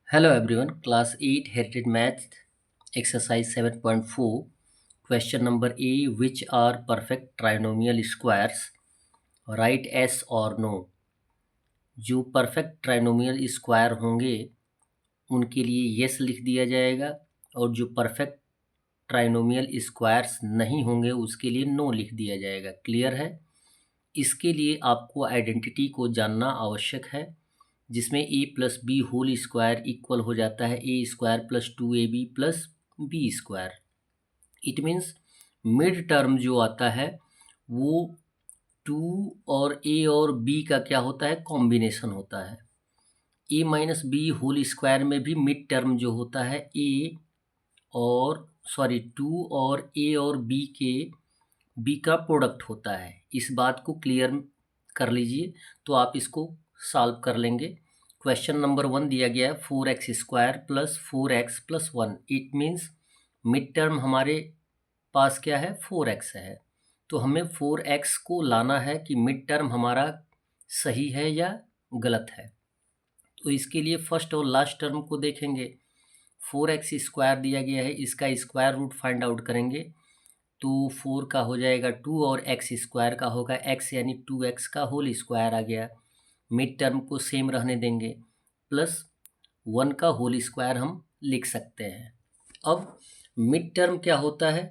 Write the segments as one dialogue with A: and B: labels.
A: Hello everyone, class 8 Heritage Math exercise 7.4 question number A, which are perfect trinomial squares? Write yes or no. जो perfect trinomial square होंगे उनके लिए yes लिख दिया जाएगा और जो परफेक्ट ट्राइनोमियल स्क्वायर्स नहीं होंगे उसके लिए नो लिख दिया जाएगा। क्लियर है? इसके लिए आपको आइडेंटिटी को जानना आवश्यक है, जिसमें A plus B whole square equal हो जाता है A square plus 2ab plus B square. It means mid term जो आता है वो 2 और ए और बी का क्या होता है, कॉम्बिनेशन होता है। ए माइनस बी होल स्क्वायर में भी मिड टर्म जो होता है ए और 2 और ए और बी का प्रोडक्ट होता है। इस बात को क्लियर कर लीजिए तो आप इसको सॉल्व कर लेंगे। क्वेश्चन नंबर 1 दिया गया है 4x² plus 4x+1। It means mid term हमारे पास क्या है, 4x है। तो हमें 4x को लाना है कि मिड टर्म हमारा सही है या गलत है। तो इसके लिए फर्स्ट और लास्ट टर्म को देखेंगे। 4x² दिया गया है, इसका स्क्वायर रूट फाइंड आउट करेंगे तो 4 का हो जाएगा 2 और x² का होगा x, यानी 2x का होल स्क्वायर आ गया। मिड टर्म को सेम रहने देंगे, प्लस 1 का होल स्क्वायर हम लिख सकते हैं। अब मिड टर्म क्या होता है,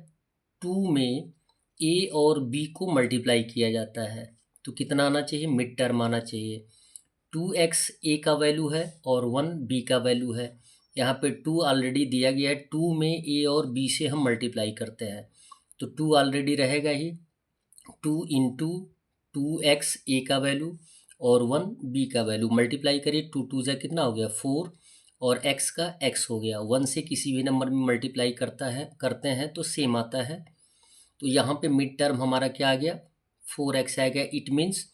A: 2 में a और b को मल्टीप्लाई किया जाता है तो कितना आना चाहिए, मिड टर्म आना चाहिए। 2x a का वैल्यू है और 1 b का वैल्यू है। यहाँ पे 2 ऑलरेडी दिया गया है, 2 में a और b से हम मल्टीप्लाई करते हैं तो 2 ऑलरेडी रहेगा ही। 2 इंटू 2x a का वैल्यू और 1 b का वैल्यू मल्टीप्लाई करिए, 2 2 जा कितना हो गया 4 और x का x हो गया। 1 से किसी भी नंबर में मल्टीप्लाई करते हैं तो सेम आता है। तो यहाँ पे मिड टर्म हमारा क्या आ गया, 4x आ गया। इट मीन्स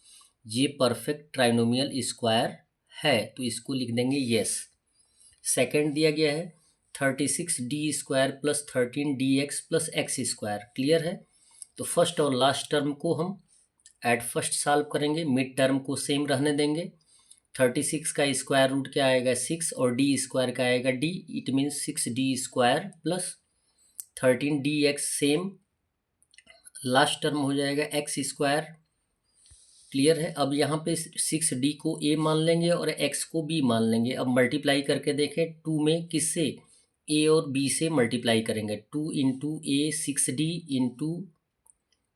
A: ये परफेक्ट ट्राइनोमियल स्क्वायर है, तो इसको लिख देंगे यस। सेकेंड दिया गया है 36d² plus 13dx plus x²। Clear है? तो फर्स्ट और लास्ट टर्म को हम एट फर्स्ट सॉल्व करेंगे, मिड टर्म को सेम रहने देंगे। 36 का स्क्वायर रूट क्या आएगा 6 और d² का आएगा d। It means 6d² plus 13dx same. Last term हो जाएगा x²। क्लियर है? अब यहाँ पे 6d को a मान लेंगे और x को b मान लेंगे। अब मल्टीप्लाई करके देखें, 2 में किससे, a और b से मल्टीप्लाई करेंगे। 2 into a 6d into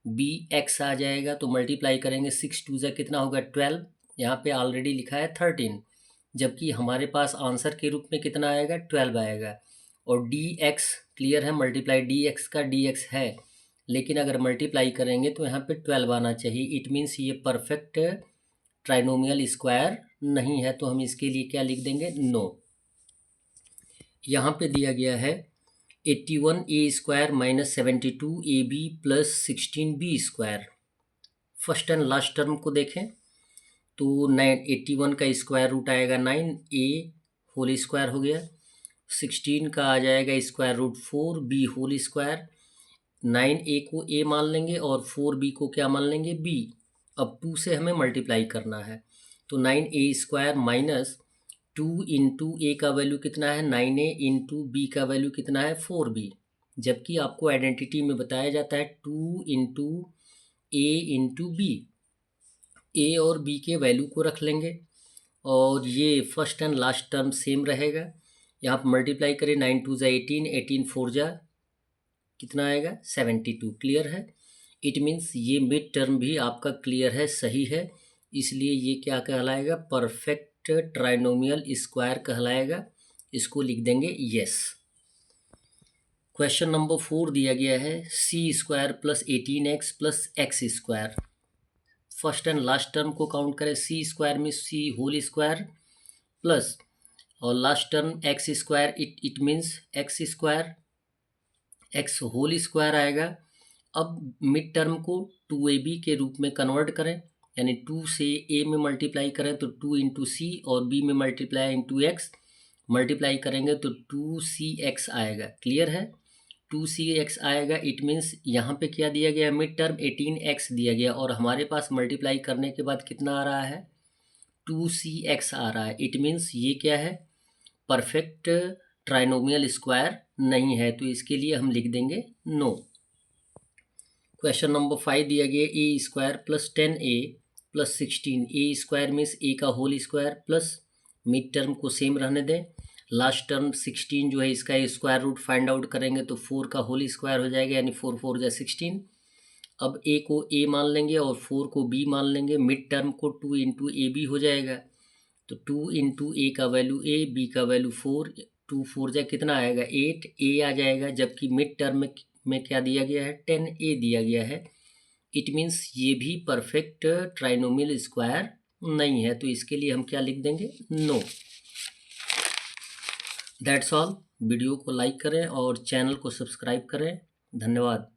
A: b x आ जाएगा तो मल्टीप्लाई करेंगे, 6 2 जा कितना होगा 12। यहाँ पे ऑलरेडी लिखा है 13, जबकि हमारे पास आंसर के रूप में कितना आएगा 12 आएगा। और dx क्लियर है, मल्टीप्लाई dx का dx है, लेकिन अगर मल्टीप्लाई करेंगे तो यहाँ पे 12 आना चाहिए। इट मीन्स ये परफेक्ट ट्राइनोमियल स्क्वायर नहीं है, तो हम इसके लिए क्या लिख देंगे, नो। यहाँ पे दिया गया है 81a² minus 72ab plus 16b²। First and last term को देखें तो 81 का स्क्वायर रूट आएगा 9a होल स्क्वायर हो गया। 16 का आ जाएगा square root 4b whole square. 9a को a मान लेंगे और 4b को क्या मान लेंगे, b। अब 2 से हमें मल्टीप्लाई करना है तो 9a² माइनस 2 इंटू ए का वैल्यू कितना है 9a इंटू बी का वैल्यू कितना है 4b। जबकि आपको आइडेंटिटी में बताया जाता है 2 इंटू ए इंटू बी। ए और बी के वैल्यू को रख लेंगे और ये first and last term same रहेगा। यहाँ पर मल्टीप्लाई करें, 9 2 जा 18, 18 4 जा कितना आएगा 72। क्लियर है? इट मीन्स ये मिड टर्म भी आपका क्लियर है, सही है, इसलिए ये क्या कहलाएगा, परफेक्ट ट्राइनोमियल स्क्वायर कहलाएगा। इसको लिख देंगे यस। क्वेश्चन नंबर 4 दिया गया है c² plus 18x plus x²। First and last term को काउंट करें, c² में c होल स्क्वायर प्लस और last term x²। It means x² x whole square आएगा। अब मिड टर्म को 2ab के रूप में कन्वर्ट करें, यानी 2 से a में मल्टीप्लाई करें तो 2 इंटू सी और b में मल्टीप्लाई इंटू x मल्टीप्लाई करेंगे तो 2cx आएगा। क्लियर है? 2cx आएगा। इट मीन्स यहाँ पे क्या दिया गया, मिड टर्म 18x दिया गया और हमारे पास मल्टीप्लाई करने के बाद कितना आ रहा है 2cx आ रहा है। इट मीन्स ये क्या है, परफेक्ट ट्राइनोमियल स्क्वायर नहीं है, तो इसके लिए हम लिख देंगे नो। क्वेश्चन नंबर 5 दिया गया A square plus 10a plus 16, A square means A का whole square plus mid term को सेम रहने दें, लास्ट टर्म 16 जो है इसका स्क्वायर रूट फाइंड आउट करेंगे तो 4 का होल स्क्वायर हो जाएगा, यानी 4 4 जा 16। अब ए को ए मान लेंगे और 4 को बी मान लेंगे, मिड टर्म को 2 इंटू ए बी हो जाएगा, तो 2 इंटू ए का वैल्यू ए, बी का वैल्यू 4, 2 4 जा कितना आएगा 8, ए आ जाएगा, जबकि मिड टर्म में क्या दिया गया है 10a दिया गया है। इट मीन्स ये भी परफेक्ट ट्राइनोमियल स्क्वायर नहीं है, तो इसके लिए हम क्या लिख देंगे नो। That's all. वीडियो को लाइक करें और चैनल को सब्सक्राइब करें। धन्यवाद।